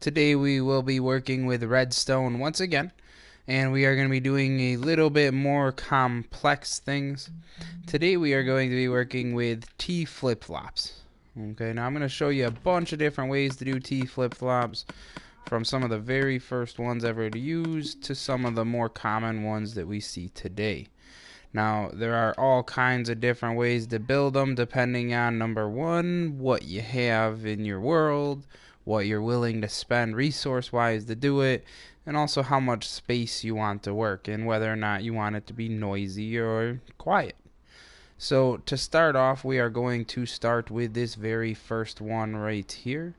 Today we will be working with redstone once again, and we are going to be doing a little bit more complex things. Today we are going to be working with T flip-flops. Okay, now I'm going to show you a bunch of different ways to do T flip-flops, from some of the very first ones ever to use to some of the more common ones that we see today. Now, there are all kinds of different ways to build them depending on, number one, what you have in your world, what you're willing to spend resource-wise to do it, and also how much space you want to work and whether or not you want it to be noisy or quiet. So to start off, we are going to start with this very first one right here.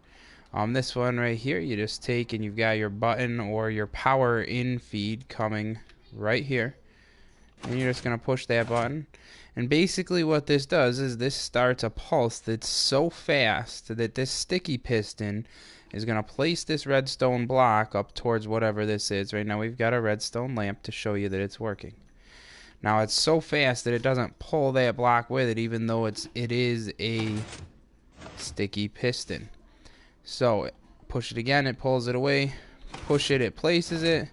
This one right here, you just take and you've got your button or your power in feed coming right here. And you're just going to push that button. And basically what this does is this starts a pulse that's so fast that this sticky piston is going to place this redstone block up towards whatever this is. Right now we've got a redstone lamp to show you that it's working. Now it's so fast that it doesn't pull that block with it, even though it is a sticky piston. So push it again, it pulls it away. Push it, it places it.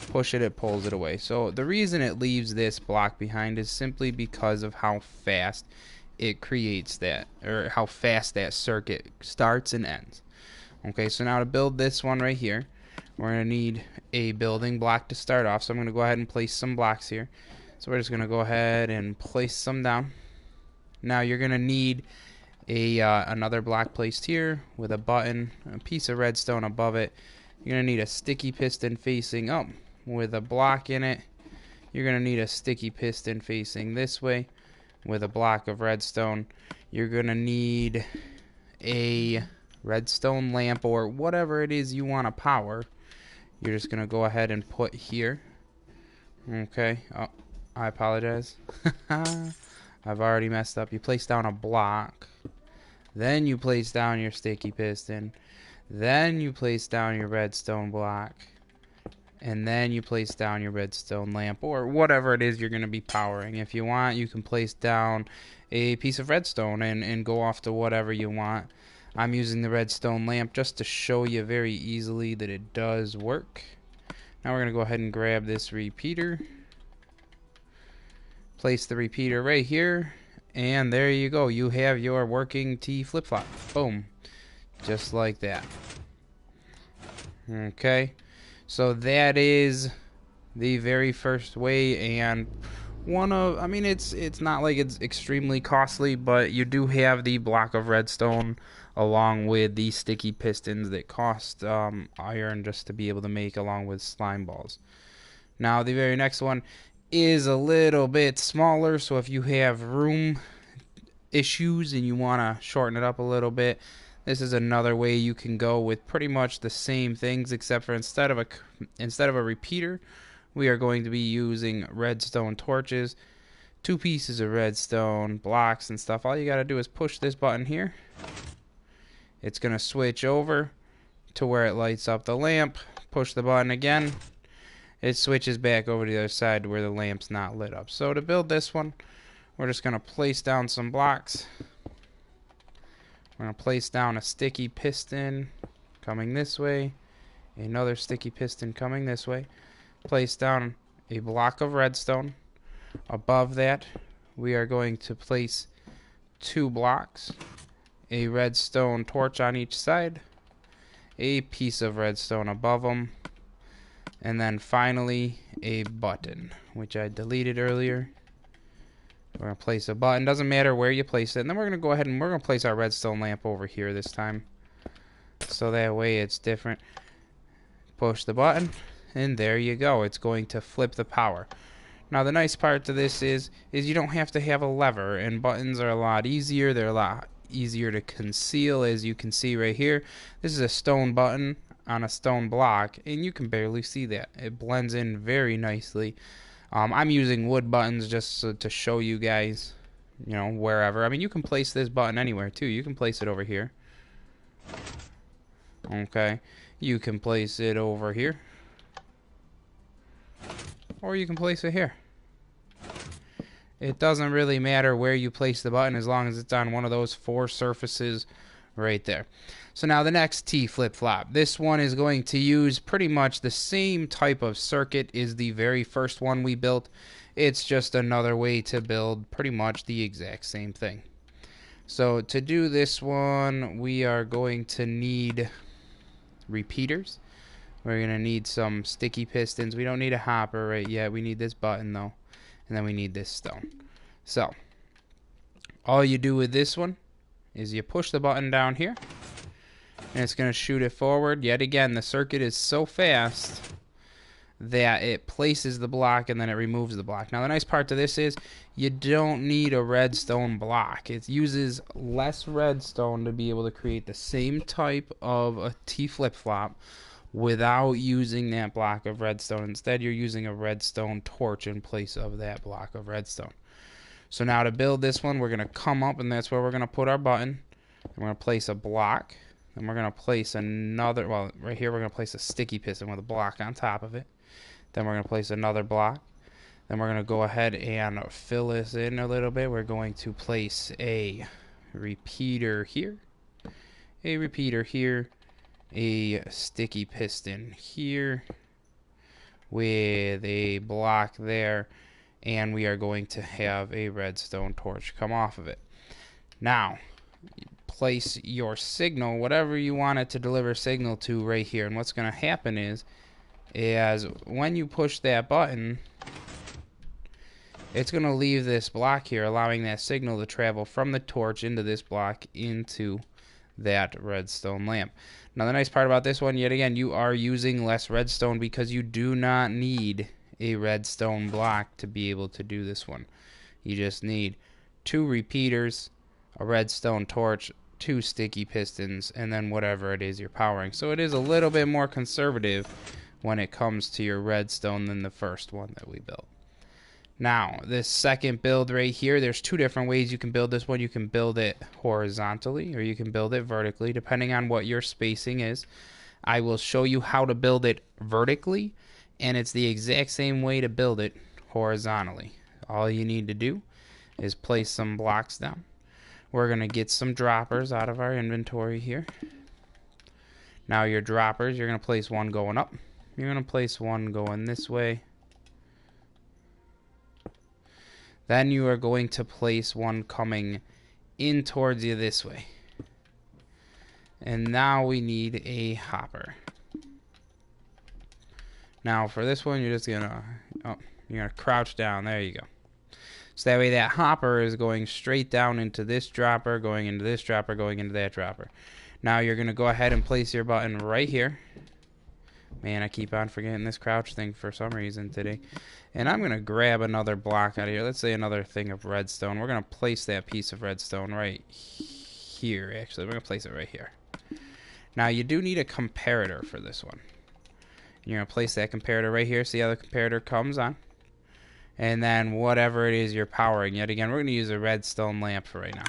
Push it, it pulls it away. So the reason it leaves this block behind is simply because of how fast it creates that, or how fast that circuit starts and ends. Okay, so now to build this one right here, we're going to need a building block to start off. So I'm going to go ahead and place some blocks here. So we're just going to go ahead and place some down. Now you're going to need another block placed here with a button, a piece of redstone above it. You're going to need a sticky piston facing up with a block in it. You're going to need a sticky piston facing this way with a block of redstone. You're going to need a redstone lamp or whatever it is you want to power. You're just going to go ahead and put here. Okay. Oh, I apologize. I've already messed up. You place down a block. Then you place down your sticky piston. Then you place down your redstone block. And then you place down your redstone lamp or whatever it is you're going to be powering. If you want, you can place down a piece of redstone and go off to whatever you want. I'm using the redstone lamp just to show you very easily that it does work. Now we're going to go ahead and grab this repeater. Place the repeater right here. And there you go. You have your working T flip-flop. Boom. Just like that. Okay. So that is the very first way, and it's not like it's extremely costly, but you do have the block of redstone along with the sticky pistons that cost iron just to be able to make, along with slime balls. Now the very next one is a little bit smaller, so if you have room issues and you want to shorten it up a little bit, this is another way you can go with pretty much the same things, except for instead of a repeater, we are going to be using redstone torches, 2 pieces of redstone blocks and stuff. All you got to do is push this button here. It's going to switch over to where it lights up the lamp. Push the button again. It switches back over to the other side to where the lamp's not lit up. So to build this one, we're just going to place down some blocks. We're going to place down a sticky piston coming this way, another sticky piston coming this way. Place down a block of redstone. Above that, we are going to place 2 blocks, a redstone torch on each side, a piece of redstone above them, and then finally a button, which I deleted earlier. We're going to place a button. Doesn't matter where you place it. And then we're going to go ahead and we're going to place our redstone lamp over here this time. So that way it's different. Push the button. And there you go. It's going to flip the power. Now the nice part to this is you don't have to have a lever. And buttons are a lot easier. They're a lot easier to conceal, as you can see right here. This is a stone button on a stone block. And you can barely see that. It blends in very nicely. I'm using wood buttons just to show you guys, wherever. I mean, you can place this button anywhere, too. You can place it over here. Okay. You can place it over here. Or you can place it here. It doesn't really matter where you place the button as long as it's on one of those 4 surfaces right there. So now the next T flip-flop. This one is going to use pretty much the same type of circuit as the very first one we built. It's just another way to build pretty much the exact same thing. So to do this one, we are going to need repeaters. We're going to need some sticky pistons. We don't need a hopper right yet. We need this button though. And then we need this stone. So all you do with this one is you push the button down here, and it's going to shoot it forward. Yet again, the circuit is so fast that it places the block and then it removes the block. Now the nice part to this is you don't need a redstone block. It uses less redstone to be able to create the same type of a T flip-flop without using that block of redstone. Instead, you're using a redstone torch in place of that block of redstone. So now to build this one, we're going to come up, and that's where we're going to put our button. And we're going to place a block. Then we're going to place another, well, right here we're going to place a sticky piston with a block on top of it. Then we're going to place another block. Then we're going to go ahead and fill this in a little bit. We're going to place a repeater here, a repeater here, a sticky piston here with a block there, and we are going to have a redstone torch come off of it. Now place your signal, whatever you want it to deliver signal to, right here. And what's going to happen is when you push that button, it's going to leave this block here, allowing that signal to travel from the torch into this block into that redstone lamp. Now the nice part about this one, yet again, you are using less redstone because you do not need a redstone block to be able to do this one. You just need 2 repeaters, a redstone torch, 2 sticky pistons, and then whatever it is you're powering. So it is a little bit more conservative when it comes to your redstone than the first one that we built. Now, this second build right here, there's 2 different ways you can build this one. You can build it horizontally, or you can build it vertically, depending on what your spacing is. I will show you how to build it vertically, and it's the exact same way to build it horizontally. All you need to do is place some blocks down. We're going to get some droppers out of our inventory here. Now your droppers, you're going to place one going up. You're going to place one going this way. Then you are going to place one coming in towards you this way. And now we need a hopper. Now for this one, you're just gonna crouch down. There you go. So that way that hopper is going straight down into this dropper, going into this dropper, going into that dropper. Now you're gonna go ahead and place your button right here. Man, I keep on forgetting this crouch thing for some reason today. And I'm gonna grab another block out of here. Let's say another thing of redstone. We're gonna place that piece of redstone right here. Actually, we're gonna place it right here. Now you do need a comparator for this one. You're going to place that comparator right here. See how the comparator comes on? And then whatever it is you're powering. Yet again, we're going to use a redstone lamp for right now.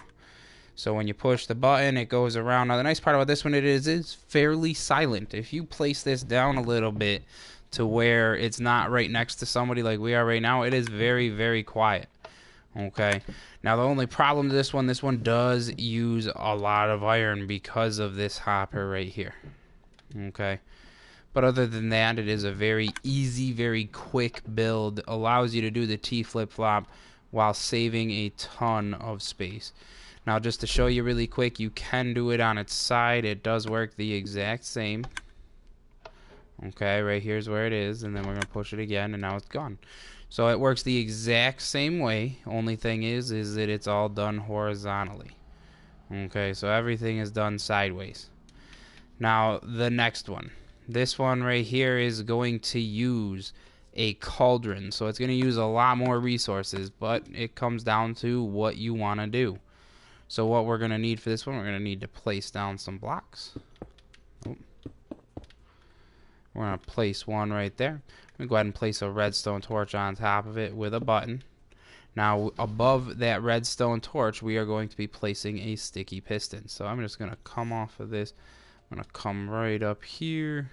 So when you push the button, it goes around. Now the nice part about this one, it's fairly silent. If you place this down a little bit to where it's not right next to somebody like we are right now, it is very, very quiet. Okay. Now the only problem to this one does use a lot of iron because of this hopper right here. Okay. But other than that, it is a very easy, very quick build. Allows you to do the T flip-flop while saving a ton of space. Now, just to show you really quick, you can do it on its side. It does work the exact same. Okay, right here's where it is, and then we're going to push it again, and now it's gone. So it works the exact same way. Only thing is that it's all done horizontally. Okay, so everything is done sideways. Now, the next one. This one right here is going to use a cauldron. So it's going to use a lot more resources, but it comes down to what you want to do. So what we're going to need for this one, we're going to need to place down some blocks. We're going to place one right there. I'm going to go ahead and place a redstone torch on top of it with a button. Now above that redstone torch, we are going to be placing a sticky piston. So I'm just going to come off of this. I'm going to come right up here,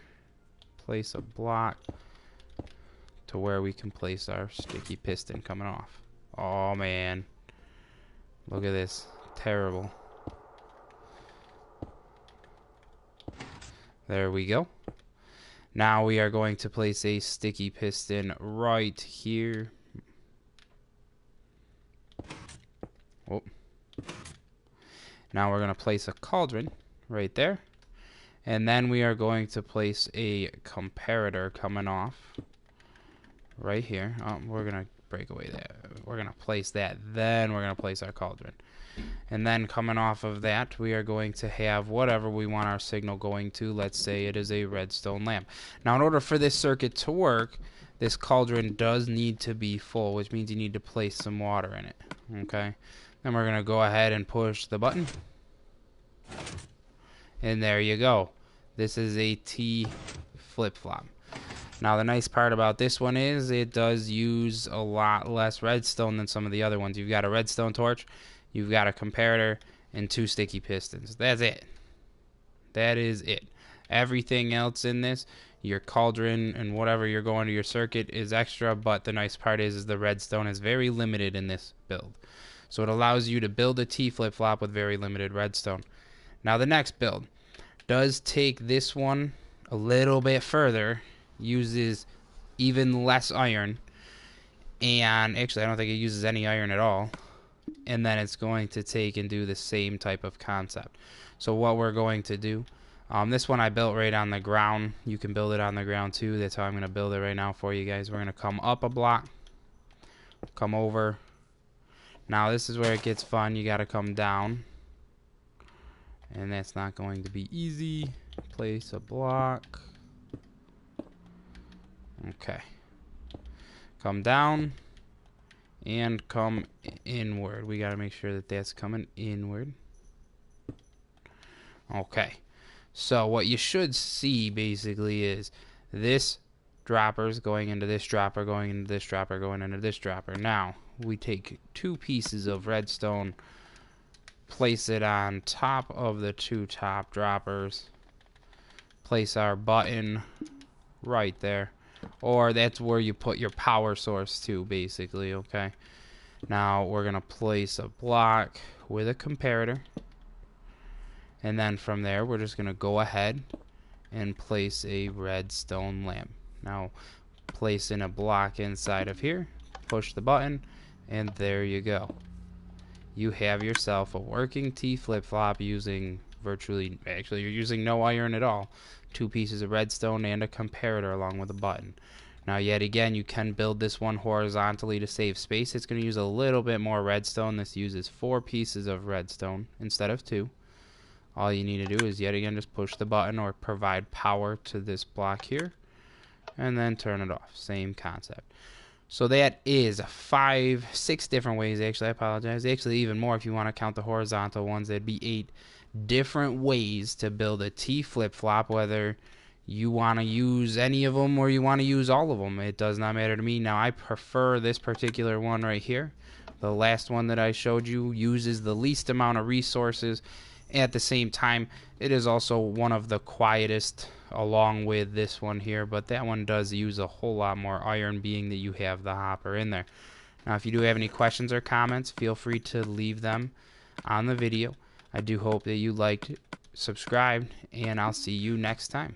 place a block to where we can place our sticky piston coming off. Oh man, look at this, terrible. There we go. Now we are going to place a sticky piston right here. Oh. Now we're going to place a cauldron right there. And then we are going to place a comparator coming off right here. We're going to break away that. We're going to place that. Then we're going to place our cauldron. And then coming off of that, we are going to have whatever we want our signal going to. Let's say it is a redstone lamp. Now, in order for this circuit to work, this cauldron does need to be full, which means you need to place some water in it. Okay? Then we're going to go ahead and push the button. And there you go. This is a T flip-flop. Now, the nice part about this one is it does use a lot less redstone than some of the other ones. You've got a redstone torch, you've got a comparator, and 2 sticky pistons. That's it. That is it. Everything else in this, your cauldron and whatever you're going to your circuit, is extra, but the nice part is the redstone is very limited in this build. So it allows you to build a T flip-flop with very limited redstone. Now, the next build does take this one a little bit further, uses even less iron, and actually I don't think it uses any iron at all, and then it's going to take and do the same type of concept. So what we're going to do, this one I built right on the ground. You can build it on the ground too. That's how I'm going to build it right now for you guys. We're going to come up a block, come over. Now this is where it gets fun. You got to come down, and that's not going to be easy. Place a block. Okay. Come down and come inward. We got to make sure that that's coming inward. Okay. So what you should see basically is this dropper's going into this dropper, going into this dropper, going into this dropper. Now we take 2 pieces of redstone, place it on top of the 2 top droppers, place our button right there. Or that's where you put your power source to, basically, okay? Now we're going to place a block with a comparator. And then from there, we're just going to go ahead and place a redstone lamp. Now, place in a block inside of here, push the button, and there you go. You have yourself a working T flip-flop using actually you're using no iron at all. 2 pieces of redstone and a comparator along with a button. Now yet again, you can build this one horizontally to save space. It's going to use a little bit more redstone. This uses 4 pieces of redstone instead of 2. All you need to do is yet again just push the button or provide power to this block here and then turn it off. Same concept. So that is 5, 6 different ways. Actually, I apologize. Actually, even more if you want to count the horizontal ones. That'd be 8 different ways to build a T flip-flop, whether you want to use any of them or you want to use all of them. It does not matter to me. Now, I prefer this particular one right here. The last one that I showed you uses the least amount of resources. At the same time, it is also one of the quietest along with this one here, but that one does use a whole lot more iron, being that you have the hopper in there. Now, if you do have any questions or comments, feel free to leave them on the video. I do hope that you liked, subscribed, and I'll see you next time.